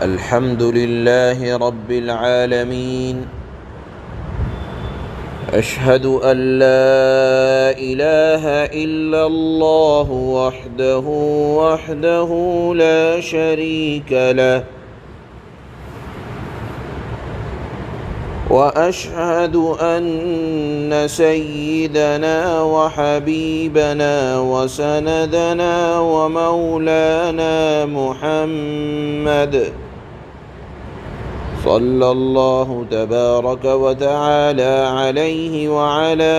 الحمد لله رب العالمين. أشهد أن لا إله إلا الله وحده لا شريك له، وأشهد أن سيدنا وحبيبنا وسندنا ومولانا محمد صلى الله تبارك وتعالى عليه وعلى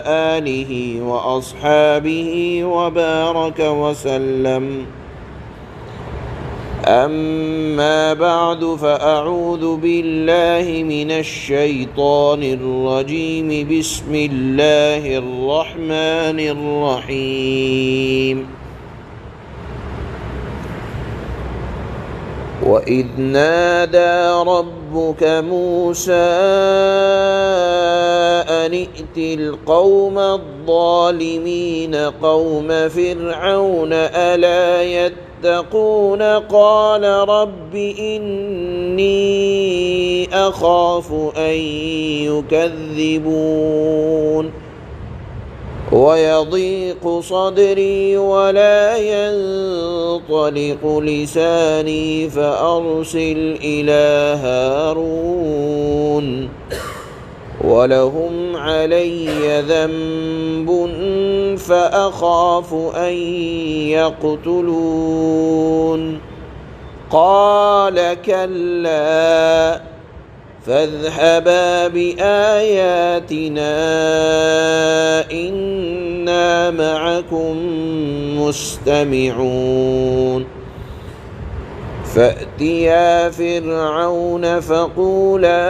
آله وأصحابه وبارك وسلم. أما بعد، فأعوذ بالله من الشيطان الرجيم. بسم الله الرحمن الرحيم. وَإِذْ نَادَى رَبُّكَ مُوسَىٰ أَنِ ائْتِ الْقَوْمَ الظَّالِمِينَ قَوْمَ فِرْعَوْنَ أَلَا يَتَّقُونَ قَالَ رَبِّ إِنِّي أَخَافُ أَن يُكَذِّبُونِ وَيَضِيقُ صَدْرِي وَلَا يَنطَلِقُ لِسَانِي فَأَرْسِلْ إِلَىٰ هَارُونَ وَلَهُمْ عَلَيَّ ذَنبٌ فَأَخَافُ أَن يَقْتُلُونِ قَالَ كَلَّا فاذهبا بآياتنا إنا معكم مستمعون. فأتيا فرعون فقولا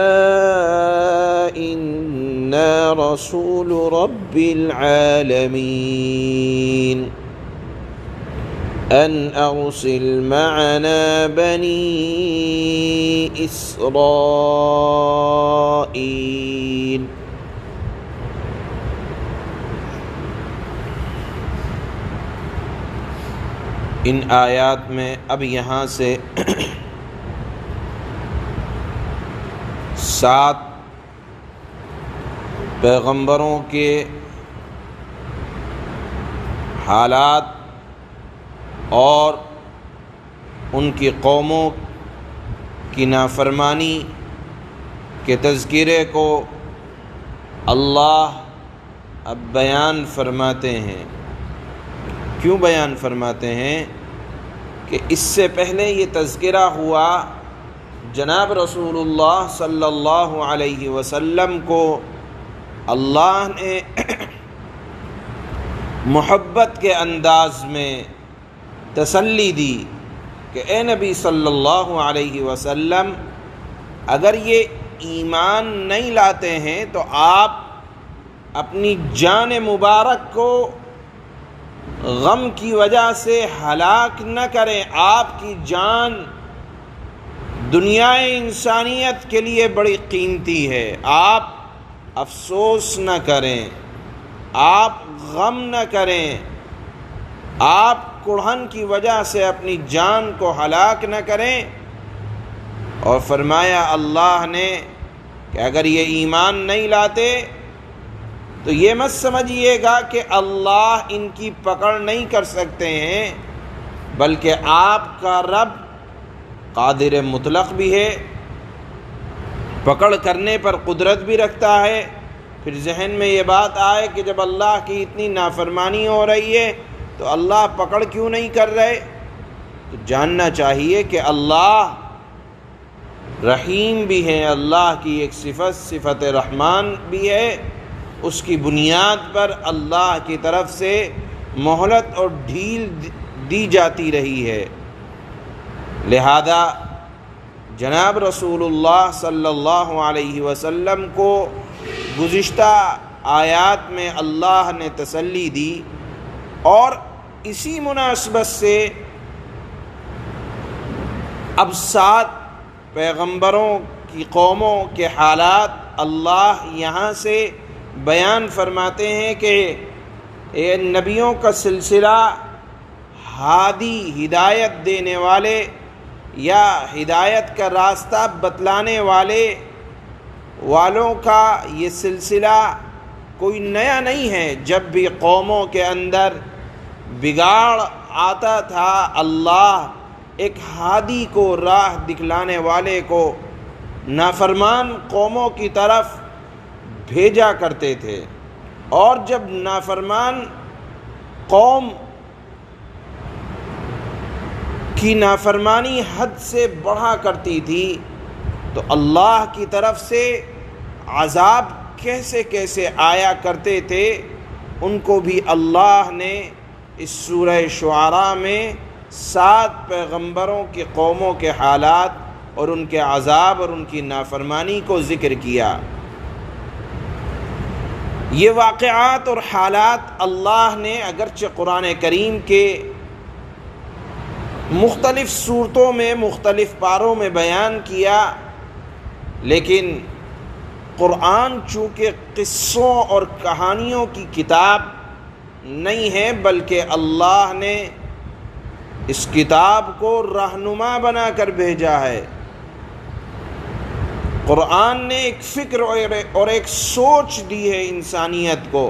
إنا رسول رب العالمين أن أرسل معنا بني إسرائيل. ان آیات میں اب یہاں سے 7 پیغمبروں کے حالات اور ان کی قوموں کی نافرمانی کے تذکرے کو اللہ اب بیان فرماتے ہیں. کیوں بیان فرماتے ہیں؟ کہ اس سے پہلے یہ تذکرہ ہوا جناب رسول اللہ صلی اللہ علیہ وسلم کو اللہ نے محبت کے انداز میں تسلی دی کہ اے نبی صلی اللہ علیہ وسلم، اگر یہ ایمان نہیں لاتے ہیں تو آپ اپنی جان مبارک کو غم کی وجہ سے ہلاک نہ کریں. آپ کی جان دنیا انسانیت کے لیے بڑی قیمتی ہے. آپ افسوس نہ کریں، آپ غم نہ کریں، آپ کڑھن کی وجہ سے اپنی جان کو ہلاک نہ کریں. اور فرمایا اللہ نے کہ اگر یہ ایمان نہیں لاتے تو یہ مت سمجھیے گا کہ اللہ ان کی پکڑ نہیں کر سکتے ہیں، بلکہ آپ کا رب قادر مطلق بھی ہے، پکڑ کرنے پر قدرت بھی رکھتا ہے. پھر ذہن میں یہ بات آئے کہ جب اللہ کی اتنی نافرمانی ہو رہی ہے تو اللہ پکڑ کیوں نہیں کر رہے؟ تو جاننا چاہیے کہ اللہ رحیم بھی ہے، اللہ کی ایک صفت رحمان بھی ہے. اس کی بنیاد پر اللہ کی طرف سے مہلت اور ڈھیل دی جاتی رہی ہے. لہذا جناب رسول اللہ صلی اللہ علیہ وسلم کو گزشتہ آیات میں اللہ نے تسلی دی، اور اسی مناسبت سے اب 7 پیغمبروں کی قوموں کے حالات اللہ یہاں سے بیان فرماتے ہیں کہ یہ نبیوں کا سلسلہ ہادی ہدایت دینے والے یا ہدایت کا راستہ بتلانے والوں کا یہ سلسلہ کوئی نیا نہیں ہے۔ جب بھی قوموں کے اندر بگاڑ آتا تھا، اللہ ایک ہادی کو، راہ دکھلانے والے کو نافرمان قوموں کی طرف بھیجا کرتے تھے، اور جب نافرمان قوم کی نافرمانی حد سے بڑھا کرتی تھی تو اللہ کی طرف سے عذاب کیسے کیسے آیا کرتے تھے، ان کو بھی اللہ نے اس سورہ شعراء میں 7 پیغمبروں کی قوموں کے حالات اور ان کے عذاب اور ان کی نافرمانی کو ذکر کیا۔ یہ واقعات اور حالات اللہ نے اگرچہ قرآن کریم کے مختلف صورتوں میں، مختلف پاروں میں بیان کیا، لیکن قرآن چونکہ قصوں اور کہانیوں کی کتاب نہیں ہے، بلکہ اللہ نے اس کتاب کو رہنما بنا کر بھیجا ہے۔ قرآن نے ایک فکر اور ایک سوچ دی ہے انسانیت کو۔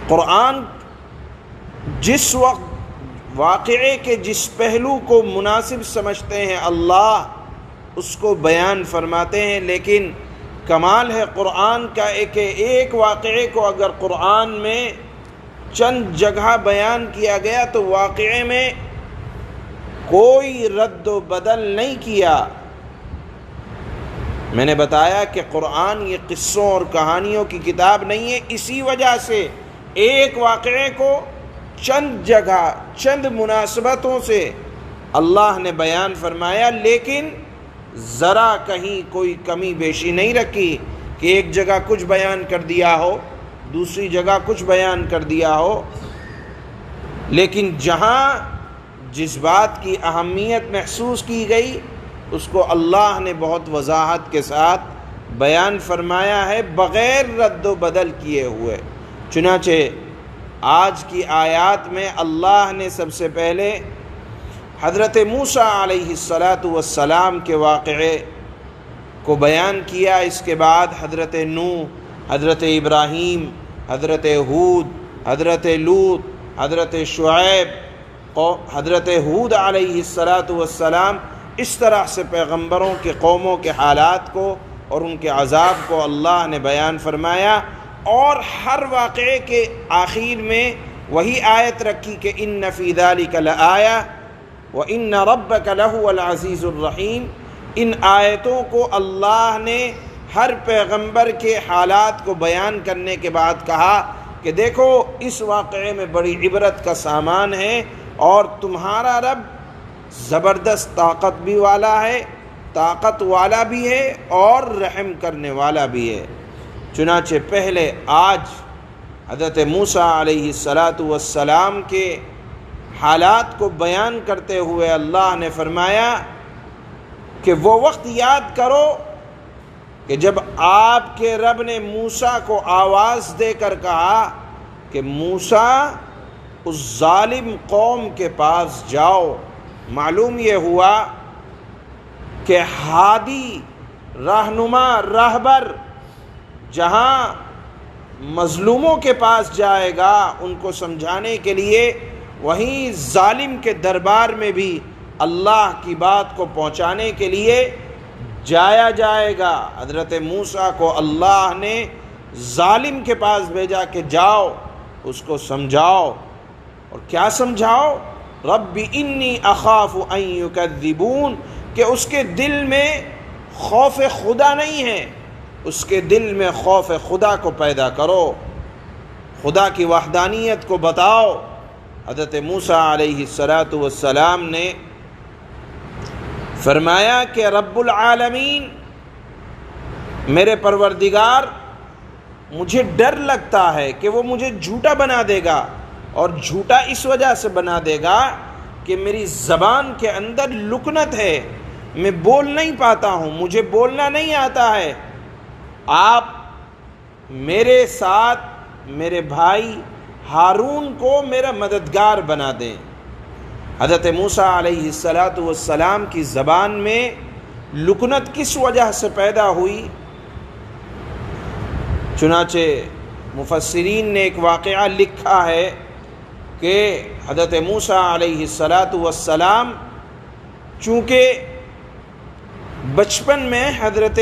قرآن جس وقت واقعے کے جس پہلو کو مناسب سمجھتے ہیں اللہ اس کو بیان فرماتے ہیں، لیکن کمال ہے قرآن کا ایک واقعے کو اگر قرآن میں چند جگہ بیان کیا گیا تو واقعے میں کوئی رد و بدل نہیں کیا۔ میں نے بتایا کہ قرآن یہ قصوں اور کہانیوں کی کتاب نہیں ہے، اسی وجہ سے ایک واقعے کو چند جگہ، چند مناسبتوں سے اللہ نے بیان فرمایا، لیکن ذرا کہیں کوئی کمی بیشی نہیں رکھی کہ ایک جگہ کچھ بیان کر دیا ہو، دوسری جگہ کچھ بیان کر دیا ہو، لیکن جہاں جس بات کی اہمیت محسوس کی گئی اس کو اللہ نے بہت وضاحت کے ساتھ بیان فرمایا ہے، بغیر رد و بدل کیے ہوئے۔ چنانچہ آج کی آیات میں اللہ نے سب سے پہلے حضرت موسیٰ علیہ السلام کے واقعے کو بیان کیا، اس کے بعد حضرت نوح، حضرت ابراہیم، حضرت ہود، حضرت لوط، حضرت شعیب، حضرت ہود علیہ السلام، اس طرح سے پیغمبروں کے قوموں کے حالات کو اور ان کے عذاب کو اللہ نے بیان فرمایا، اور ہر واقعے کے آخر میں وہی آیت رکھی کہ ان فی ذلک لآیہ وان ربک لہو العزیز الرحیم۔ ان آیتوں کو اللہ نے ہر پیغمبر کے حالات کو بیان کرنے کے بعد کہا کہ دیکھو اس واقعے میں بڑی عبرت کا سامان ہے، اور تمہارا رب زبردست طاقت بھی والا ہے، طاقت والا بھی ہے اور رحم کرنے والا بھی ہے۔ چنانچہ پہلے آج حضرت موسیٰ علیہ السلام کے حالات کو بیان کرتے ہوئے اللہ نے فرمایا کہ وہ وقت یاد کرو کہ جب آپ کے رب نے موسیٰ کو آواز دے کر کہا کہ موسیٰ اس ظالم قوم کے پاس جاؤ۔ معلوم یہ ہوا کہ ہادی، رہنما، راہبر جہاں مظلوموں کے پاس جائے گا ان کو سمجھانے کے لیے، وہیں ظالم کے دربار میں بھی اللہ کی بات کو پہنچانے کے لیے جایا جائے گا۔ حضرت موسیٰ کو اللہ نے ظالم کے پاس بھیجا کہ جاؤ اس کو سمجھاؤ، اور کیا سمجھاؤ؟ رب انی اخاف ان یکذبون، کہ اس کے دل میں خوف خدا نہیں ہے، اس کے دل میں خوف خدا کو پیدا کرو، خدا کی وحدانیت کو بتاؤ۔ حضرت موسیٰ علیہ السلام نے فرمایا کہ رب العالمین، میرے پروردگار، مجھے ڈر لگتا ہے کہ وہ مجھے جھوٹا بنا دے گا، اور جھوٹا اس وجہ سے بنا دے گا کہ میری زبان کے اندر لکنت ہے، میں بول نہیں پاتا ہوں، مجھے بولنا نہیں آتا ہے۔ آپ میرے ساتھ میرے بھائی ہارون کو میرا مددگار بنا دیں۔ حضرت موسیٰ علیہ السلام کی زبان میں لکنت کس وجہ سے پیدا ہوئی؟ چنانچہ مفسرین نے ایک واقعہ لکھا ہے کہ حضرت موسیٰ علیہ السلام چونکہ بچپن میں حضرت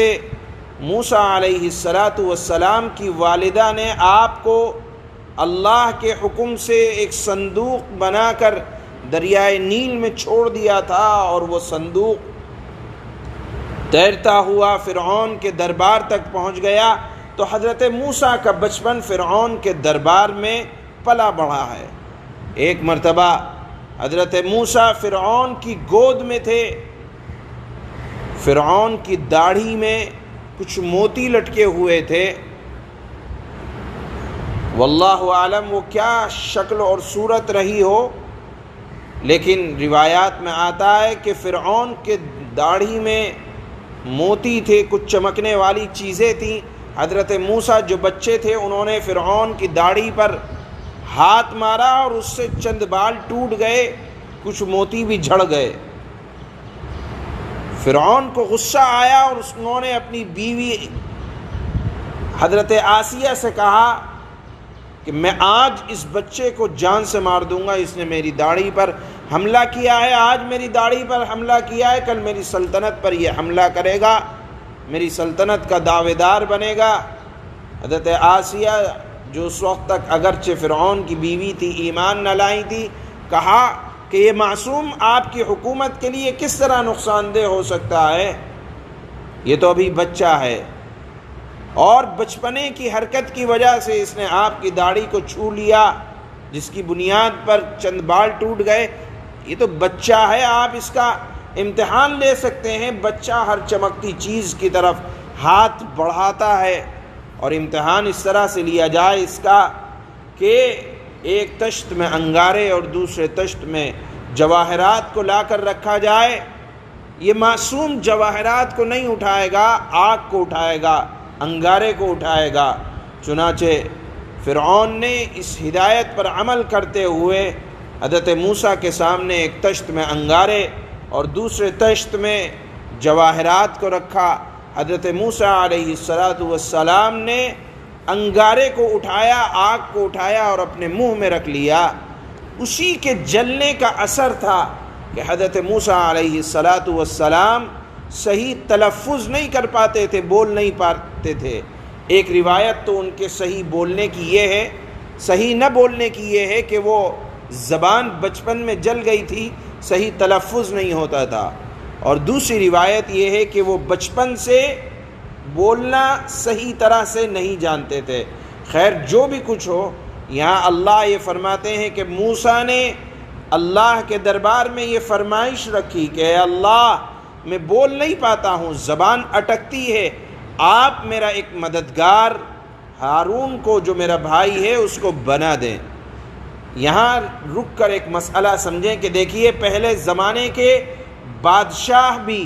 موسیٰ علیہ السلام کی والدہ نے آپ کو اللہ کے حکم سے ایک صندوق بنا کر دریائے نیل میں چھوڑ دیا تھا، اور وہ صندوق تیرتا ہوا فرعون کے دربار تک پہنچ گیا، تو حضرت موسیٰ کا بچپن فرعون کے دربار میں پلا بڑھا ہے۔ ایک مرتبہ حضرت موسیٰ فرعون کی گود میں تھے، فرعون کی داڑھی میں کچھ موتی لٹکے ہوئے تھے، واللہ عالم وہ کیا شکل اور صورت رہی ہو، لیکن روایات میں آتا ہے کہ فرعون کے داڑھی میں موتی تھے، کچھ چمکنے والی چیزیں تھیں۔ حضرت موسیٰ جو بچے تھے انہوں نے فرعون کی داڑھی پر ہاتھ مارا اور اس سے چند بال ٹوٹ گئے، کچھ موتی بھی جھڑ گئے۔ فرعون کو غصہ آیا اور انہوں نے اپنی بیوی حضرت آسیہ سے کہا کہ میں آج اس بچے کو جان سے مار دوں گا، اس نے میری داڑھی پر حملہ کیا ہے، آج میری داڑھی پر حملہ کیا ہے، کل میری سلطنت پر یہ حملہ کرے گا، میری سلطنت کا دعوے دار بنے گا۔ حضرت آسیہ جو اس وقت تک اگرچہ فرعون کی بیوی تھی، ایمان نہ لائی تھی، کہا کہ یہ معصوم آپ کی حکومت کے لیے کس طرح نقصان دہ ہو سکتا ہے، یہ تو ابھی بچہ ہے، اور بچپنے کی حرکت کی وجہ سے اس نے آپ کی داڑھی کو چھو لیا، جس کی بنیاد پر چند بال ٹوٹ گئے، یہ تو بچہ ہے، آپ اس کا امتحان لے سکتے ہیں۔ بچہ ہر چمکتی چیز کی طرف ہاتھ بڑھاتا ہے، اور امتحان اس طرح سے لیا جائے اس کا کہ ایک تشت میں انگارے اور دوسرے تشت میں جواہرات کو لا کر رکھا جائے، یہ معصوم جواہرات کو نہیں اٹھائے گا، آگ کو اٹھائے گا، انگارے کو اٹھائے گا۔ چنانچہ فرعون نے اس ہدایت پر عمل کرتے ہوئے حضرت موسیٰ کے سامنے ایک تشت میں انگارے اور دوسرے تشت میں جواہرات کو رکھا۔ حضرت موسیٰ علیہ السلام نے انگارے کو اٹھایا، آگ کو اٹھایا اور اپنے منہ میں رکھ لیا۔ اسی کے جلنے کا اثر تھا کہ حضرت موسیٰ علیہ السلام صحیح تلفظ نہیں کر پاتے تھے، بول نہیں پاتے تھے۔ ایک روایت تو ان کے صحیح بولنے کی یہ ہے، صحیح نہ بولنے کی یہ ہے کہ وہ زبان بچپن میں جل گئی تھی، صحیح تلفظ نہیں ہوتا تھا، اور دوسری روایت یہ ہے کہ وہ بچپن سے بولنا صحیح طرح سے نہیں جانتے تھے۔ خیر جو بھی کچھ ہو، یہاں اللہ یہ فرماتے ہیں کہ موسیٰ نے اللہ کے دربار میں یہ فرمائش رکھی کہ اے اللہ میں بول نہیں پاتا ہوں، زبان اٹکتی ہے، آپ میرا ایک مددگار ہارون کو جو میرا بھائی ہے اس کو بنا دیں۔ یہاں رک کر ایک مسئلہ سمجھیں کہ دیکھیے پہلے زمانے کے بادشاہ بھی،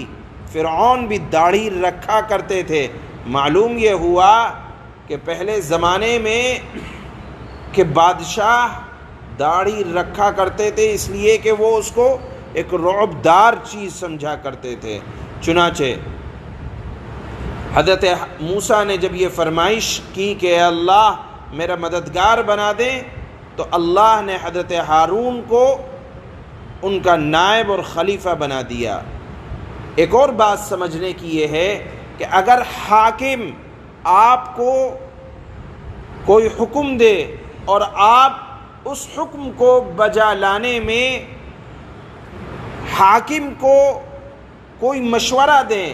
فرعون بھی داڑھی رکھا کرتے تھے۔ معلوم یہ ہوا کہ پہلے زمانے میں کہ بادشاہ داڑھی رکھا کرتے تھے اس لیے کہ وہ اس کو ایک رعبدار چیز سمجھا کرتے تھے۔ چنانچہ حضرت موسیٰ نے جب یہ فرمائش کی کہ اے اللہ میرا مددگار بنا دیں، تو اللہ نے حضرت ہارون کو ان کا نائب اور خلیفہ بنا دیا۔ ایک اور بات سمجھنے کی یہ ہے کہ اگر حاکم آپ کو کوئی حکم دے اور آپ اس حکم کو بجا لانے میں حاکم کو کوئی مشورہ دیں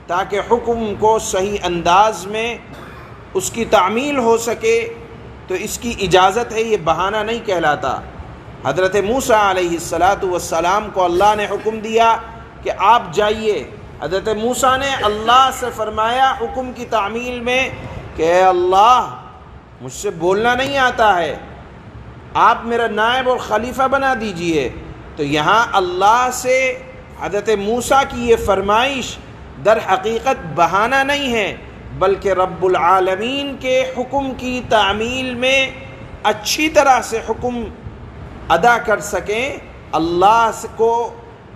تاکہ حکم کو صحیح انداز میں اس کی تعمیل ہو سکے، تو اس کی اجازت ہے، یہ بہانہ نہیں کہلاتا۔ حضرت موسیٰ علیہ السلام کو اللہ نے حکم دیا کہ آپ جائیے۔ حضرت موسیٰ نے اللہ سے فرمایا حکم کی تعمیل میں کہ اے اللہ مجھ سے بولنا نہیں آتا ہے، آپ میرا نائب اور خلیفہ بنا دیجئے۔ تو یہاں اللہ سے حضرت موسیٰ کی یہ فرمائش در حقیقت بہانہ نہیں ہے، بلکہ رب العالمین کے حکم کی تعمیل میں اچھی طرح سے حکم ادا کر سکیں اللہ کو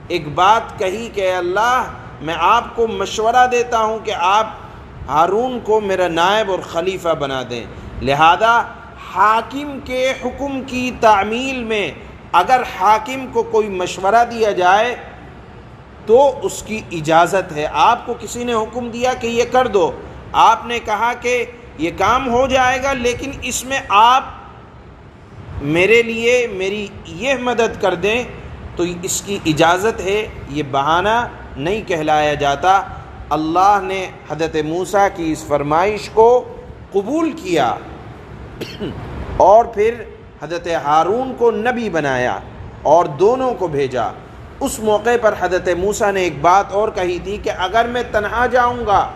ایک بات کہی کہ اللہ میں آپ کو مشورہ دیتا ہوں کہ آپ ہارون کو میرا نائب اور خلیفہ بنا دیں۔ لہذا حاکم کے حکم کی تعمیل میں اگر حاکم کو کوئی مشورہ دیا جائے تو اس کی اجازت ہے۔ آپ کو کسی نے حکم دیا کہ یہ کر دو، آپ نے کہا کہ یہ کام ہو جائے گا لیکن اس میں آپ میرے لیے میری یہ مدد کر دیں، تو اس کی اجازت ہے، یہ بہانہ نہیں کہلایا جاتا۔ اللہ نے حضرت موسیٰ کی اس فرمائش کو قبول کیا اور پھر حضرت ہارون کو نبی بنایا اور دونوں کو بھیجا۔ اس موقع پر حضرت موسیٰ نے ایک بات اور کہی تھی کہ اگر میں تنہا جاؤں گا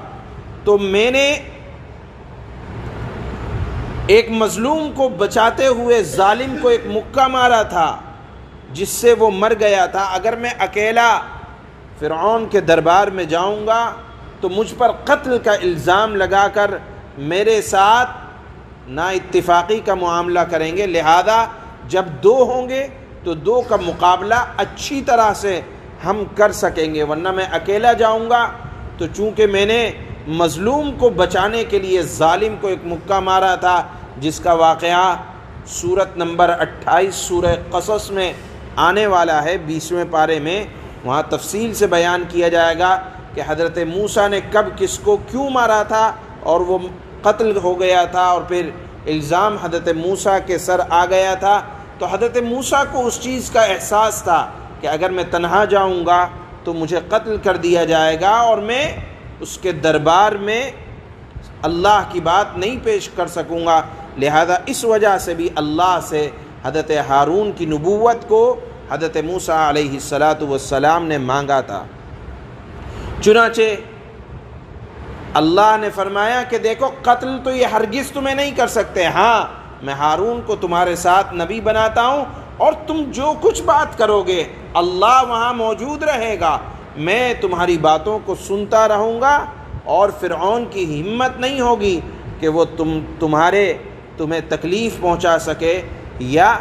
تو میں نے ایک مظلوم کو بچاتے ہوئے ظالم کو ایک مکہ مارا تھا جس سے وہ مر گیا تھا، اگر میں اکیلا فرعون کے دربار میں جاؤں گا تو مجھ پر قتل کا الزام لگا کر میرے ساتھ نا اتفاقی کا معاملہ کریں گے، لہذا جب دو ہوں گے تو دو کا مقابلہ اچھی طرح سے ہم کر سکیں گے، ورنہ میں اکیلا جاؤں گا تو چونکہ میں نے مظلوم کو بچانے کے لیے ظالم کو ایک مکہ مارا تھا، جس کا واقعہ سورت نمبر 28 سورہ قصص میں آنے والا ہے 20ویں پارے میں، وہاں تفصیل سے بیان کیا جائے گا کہ حضرت موسیٰ نے کب کس کو کیوں مارا تھا اور وہ قتل ہو گیا تھا اور پھر الزام حضرت موسیٰ کے سر آ گیا تھا۔ تو حضرت موسیٰ کو اس چیز کا احساس تھا کہ اگر میں تنہا جاؤں گا تو مجھے قتل کر دیا جائے گا اور میں اس کے دربار میں اللہ کی بات نہیں پیش کر سکوں گا، لہذا اس وجہ سے بھی اللہ سے حضرت ہارون کی نبوت کو حضرت موسیٰ علیہ السلام نے مانگا تھا۔ چنانچہ اللہ نے فرمایا کہ دیکھو قتل تو یہ ہرگز تمہیں نہیں کر سکتے، ہاں میں ہارون کو تمہارے ساتھ نبی بناتا ہوں اور تم جو کچھ بات کرو گے اللہ وہاں موجود رہے گا، میں تمہاری باتوں کو سنتا رہوں گا اور فرعون کی ہمت نہیں ہوگی کہ وہ تمہیں تکلیف پہنچا سکے یا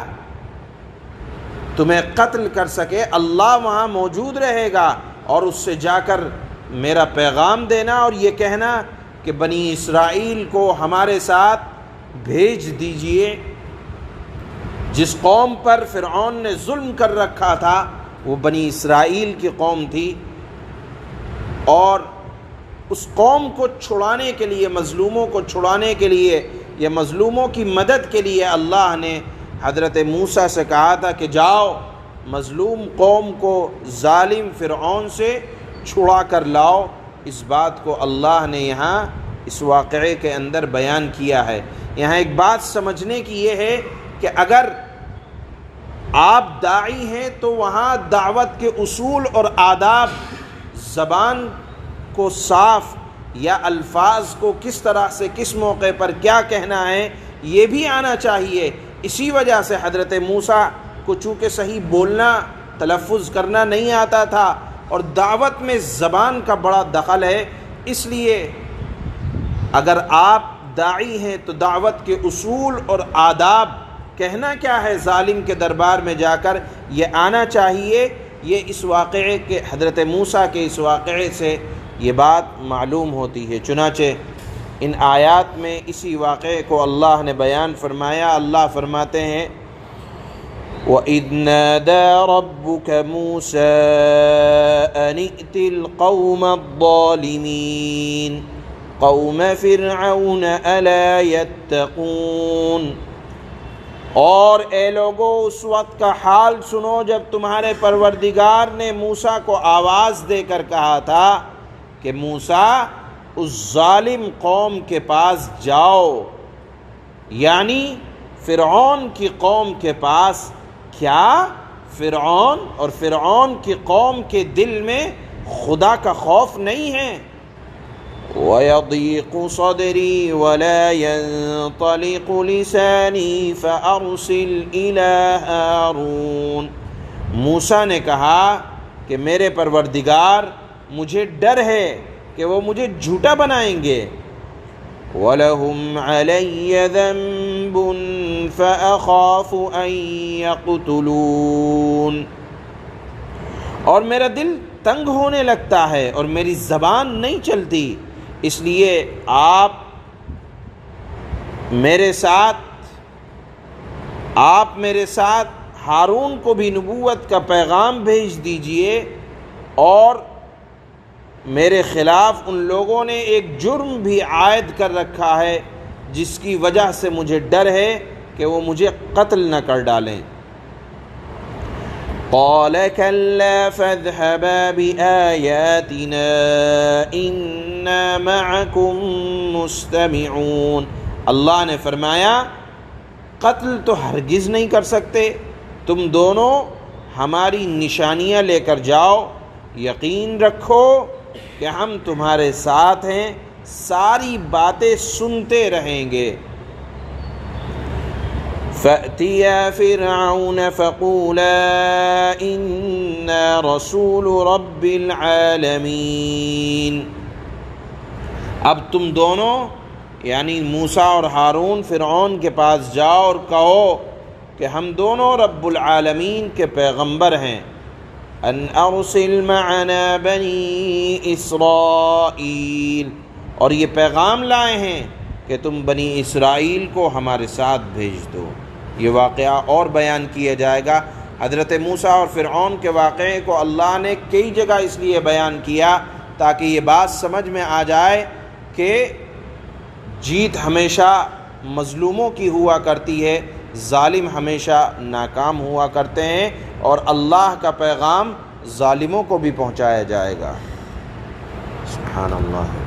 تمہیں قتل کر سکے، اللہ وہاں موجود رہے گا اور اس سے جا کر میرا پیغام دینا اور یہ کہنا کہ بنی اسرائیل کو ہمارے ساتھ بھیج دیجئے۔ جس قوم پر فرعون نے ظلم کر رکھا تھا وہ بنی اسرائیل کی قوم تھی، اور اس قوم کو چھڑانے کے لیے، مظلوموں کو چھڑانے کے لیے یا مظلوموں کی مدد کے لیے اللہ نے حضرت موسیٰ سے کہا تھا کہ جاؤ مظلوم قوم کو ظالم فرعون سے چھڑا کر لاؤ۔ اس بات کو اللہ نے یہاں اس واقعے کے اندر بیان کیا ہے۔ یہاں ایک بات سمجھنے کی یہ ہے کہ اگر آپ داعی ہیں تو وہاں دعوت کے اصول اور آداب، زبان کو صاف یا الفاظ کو کس طرح سے کس موقع پر کیا کہنا ہے یہ بھی آنا چاہیے۔ اسی وجہ سے حضرت موسیٰ کو چونکہ صحیح بولنا تلفظ کرنا نہیں آتا تھا اور دعوت میں زبان کا بڑا دخل ہے، اس لیے اگر آپ داعی ہیں تو دعوت کے اصول اور آداب، کہنا کیا ہے ظالم کے دربار میں جا کر، یہ آنا چاہیے۔ یہ اس واقعے کے حضرت موسیٰ کے اس واقعے سے یہ بات معلوم ہوتی ہے۔ چنانچہ ان آیات میں اسی واقعے کو اللہ نے بیان فرمایا۔ اللہ فرماتے ہیں وَإِذْ نَادَى رَبُّكَ مُوسَىٰ أَنِ ائْتِ الْقَوْمَ الظَّالِمِينَ قَوْمَ فِرْعَوْنَ أَلَا يَتَّقُونَ۔ اور اے لوگو اس وقت کا حال سنو جب تمہارے پروردگار نے موسیٰ کو آواز دے کر کہا تھا کہ موسیٰ اس ظالم قوم کے پاس جاؤ، یعنی فرعون کی قوم کے پاس۔ کیا فرعون اور فرعون کی قوم کے دل میں خدا کا خوف نہیں ہے؟ وَيَضِيقُ صَدْرِي وَلَا يَنطَلِقُ لِسَانِي فَأَرْسِلْ إِلَىٰ هَارُونَ۔ موسیٰ نے کہا کہ میرے پروردگار مجھے ڈر ہے کہ وہ مجھے جھوٹا بنائیں گے۔ وَلَهُمْ عَلَيَّ ذَنبٌ فَأَخَافُ أَن يَقْتُلُونِ۔ اور میرا دل تنگ ہونے لگتا ہے اور میری زبان نہیں چلتی، اس لیے آپ میرے ساتھ ہارون کو بھی نبوت کا پیغام بھیج دیجئے، اور میرے خلاف ان لوگوں نے ایک جرم بھی عائد کر رکھا ہے جس کی وجہ سے مجھے ڈر ہے کہ وہ مجھے قتل نہ کر ڈالیں۔ قال كلا فاذهبا بآياتنا إنا معكم مستمعون۔ اللہ نے فرمایا قتل تو ہرگز نہیں کر سکتے، تم دونوں ہماری نشانیاں لے کر جاؤ، یقین رکھو کہ ہم تمہارے ساتھ ہیں، ساری باتیں سنتے رہیں گے۔ فَأْتِيَا فِرْعَوْنَ فَقُولَا إِنَّا رَسُولُ رَبِّ الْعَالَمِينَ۔ اب تم دونوں یعنی موسیٰ اور ہارون فرعون کے پاس جاؤ اور کہو کہ ہم دونوں رب العالمین کے پیغمبر ہیں۔ ان ارسل معنا بنی اسرائیل، اور یہ پیغام لائے ہیں کہ تم بنی اسرائیل کو ہمارے ساتھ بھیج دو۔ یہ واقعہ اور بیان کیا جائے گا۔ حضرت موسیٰ اور فرعون کے واقعے کو اللہ نے کئی جگہ اس لیے بیان کیا تاکہ یہ بات سمجھ میں آ جائے کہ جیت ہمیشہ مظلوموں کی ہوا کرتی ہے، ظالم ہمیشہ ناکام ہوا کرتے ہیں، اور اللہ کا پیغام ظالموں کو بھی پہنچایا جائے گا۔ سبحان اللہ۔